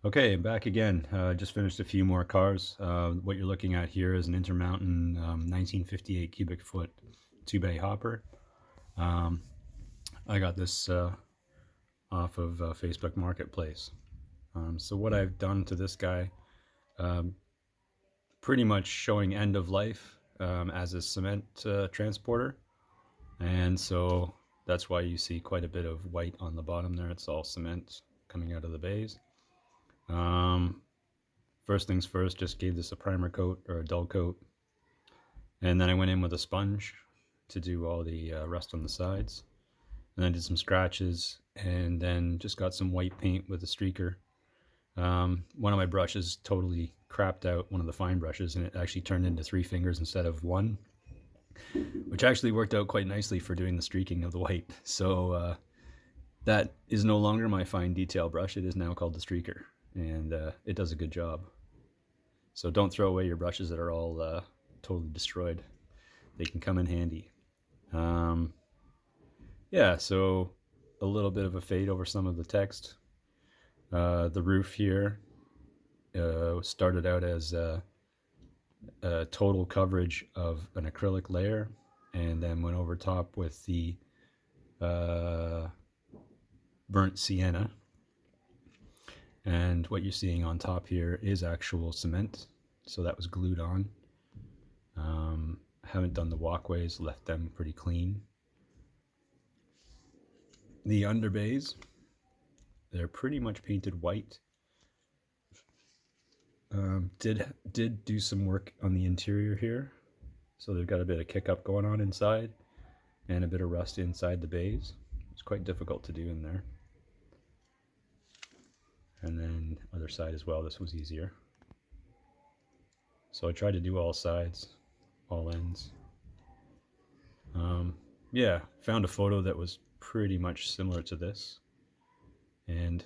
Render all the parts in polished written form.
Okay, I'm back again. Just finished a few more cars. What you're looking at here is an Intermountain 1958 cubic foot 2-bay hopper. Um, I got this off of Facebook Marketplace. So what I've done to this guy, um, pretty much showing end of life as a cement transporter. And so that's why you see quite a bit of white on the bottom there. It's all cement coming out of the bays. First things first, just gave this a primer coat or a dull coat. And then I went in with a sponge to do all the rust on the sides. And I did some scratches and then just got some white paint with a streaker. One of my brushes totally crapped out, one of the fine brushes, and it actually turned into 3 fingers instead of 1, which actually worked out quite nicely for doing the streaking of the white. So that is no longer my fine detail brush. It is now called the streaker, and it does a good job. So don't throw away your brushes that are all totally destroyed. They can come in handy. Yeah, so a little bit of a fade over some of the text. The roof here started out as a total coverage of an acrylic layer, and then went over top with the burnt sienna. And what you're seeing on top here is actual cement, so that was glued on. Haven't done the walkways, left them pretty clean. The underbays, they're pretty much painted white. Did do some work on the interior here, so they've got a bit of kick up going on inside and a bit of rust inside the bays. It's quite difficult to do in there. And then other side as well, this was easier. So I tried to do all sides, all ends. Yeah, found a photo that was pretty much similar to this, and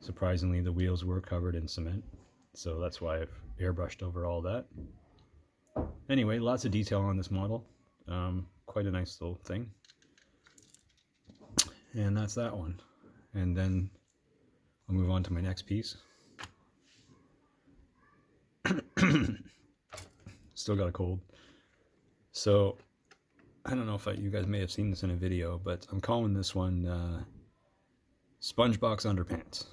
surprisingly the wheels were covered in cement, so that's why I've airbrushed over all that. Anyway, lots of detail on this model. Quite a nice little thing. And that's that one. And then I'll move on to my next piece. Still got a cold. So I don't know if you guys may have seen this in a video, but I'm calling this one Spongebox Underpants,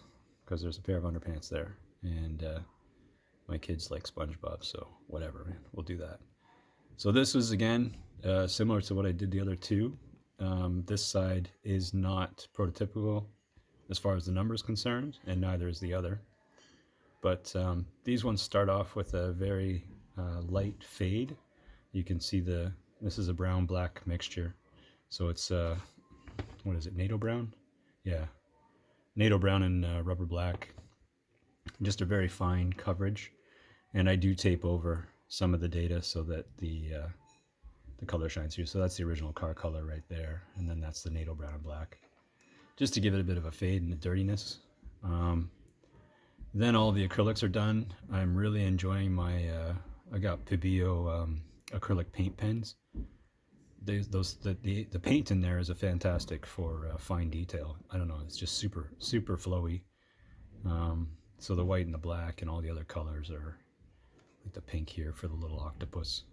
because there's a pair of underpants there, and my kids like SpongeBob, so whatever, man, we'll do that. So this was, again, similar to what I did the other two. This side is not prototypical as far as the number is concerned, and neither is the other. But these ones start off with a very light fade. You can see this is a brown-black mixture. So it's, what is it, NATO brown? Yeah, NATO brown and rubber black. Just a very fine coverage. And I do tape over some of the data so that the color shines through. So that's the original car color right there. And then that's the NATO brown and black, just to give it a bit of a fade and a dirtiness. Then all the acrylics are done. I'm really enjoying my, I got Pibio acrylic paint pens. The paint in there is a fantastic for fine detail. I don't know, it's just super flowy. So the white and the black and all the other colors are like the pink here for the little octopus.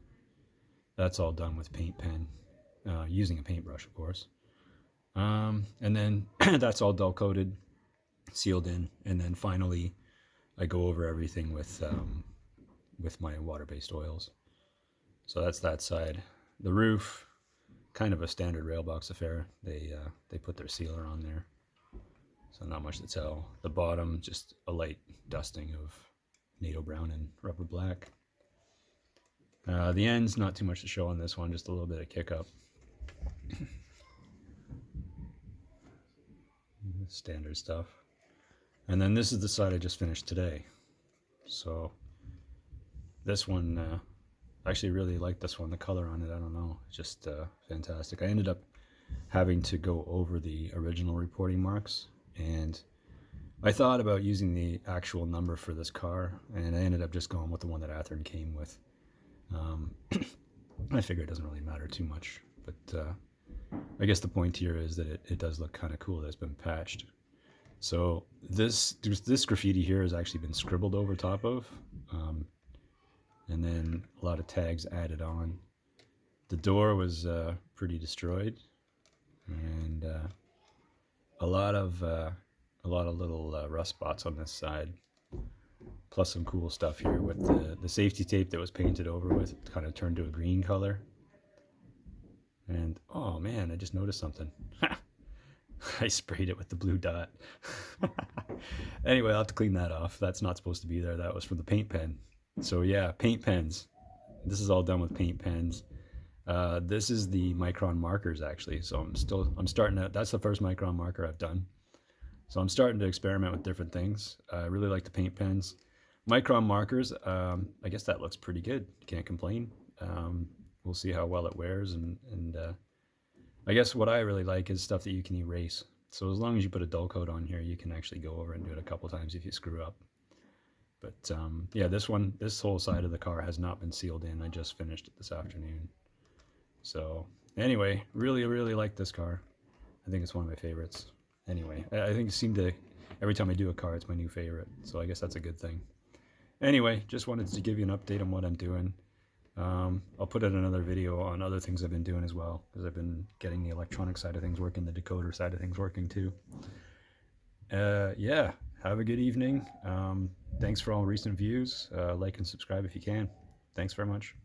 That's all done with paint pen, using a paintbrush, of course. And then that's all dull coated, sealed in, and then finally I go over everything with my water-based oils. So that's that side. The roof, kind of a standard railbox affair. They put their sealer on there, so not much to tell. The bottom, just a light dusting of NATO brown and rubber black. The ends, not too much to show on this one, just a little bit of kick up. Standard stuff. And then this is the side I just finished today. So this one, I actually really like this one. The color on it, I don't know, it's just fantastic. I ended up having to go over the original reporting marks, and I thought about using the actual number for this car, and I ended up just going with the one that Athearn came with. I figure it doesn't really matter too much, but I guess the point here is that it does look kind of cool that it's been patched. So this graffiti here has actually been scribbled over top of, and then a lot of tags added on. The door was pretty destroyed, and a lot of little rust spots on this side. Plus some cool stuff here with the safety tape that was painted over with, it kind of turned to a green color. And oh man, I just noticed something. I sprayed it with the blue dot. Anyway, I'll have to clean that off. That's not supposed to be there. That was from the paint pen. So yeah, paint pens. This is all done with paint pens. This is the micron markers actually. So I'm starting to, that's the first micron marker I've done. So I'm starting to experiment with different things. I really like the paint pens. Micron markers, I guess that looks pretty good. Can't complain. We'll see how well it wears, and I guess what I really like is stuff that you can erase. So as long as you put a dull coat on here, you can actually go over and do it a couple times if you screw up. But yeah, this whole side of the car has not been sealed in. I just finished it this afternoon. So anyway, really like this car. I think it's one of my favorites. Anyway, I think it seemed to, every time I do a car, it's my new favorite. So I guess that's a good thing. Anyway, just wanted to give you an update on what I'm doing. I'll put out another video on other things I've been doing as well, because I've been getting the electronic side of things working, the decoder side of things working too. Yeah, have a good evening. Thanks for all recent views. Like and subscribe if you can. Thanks very much.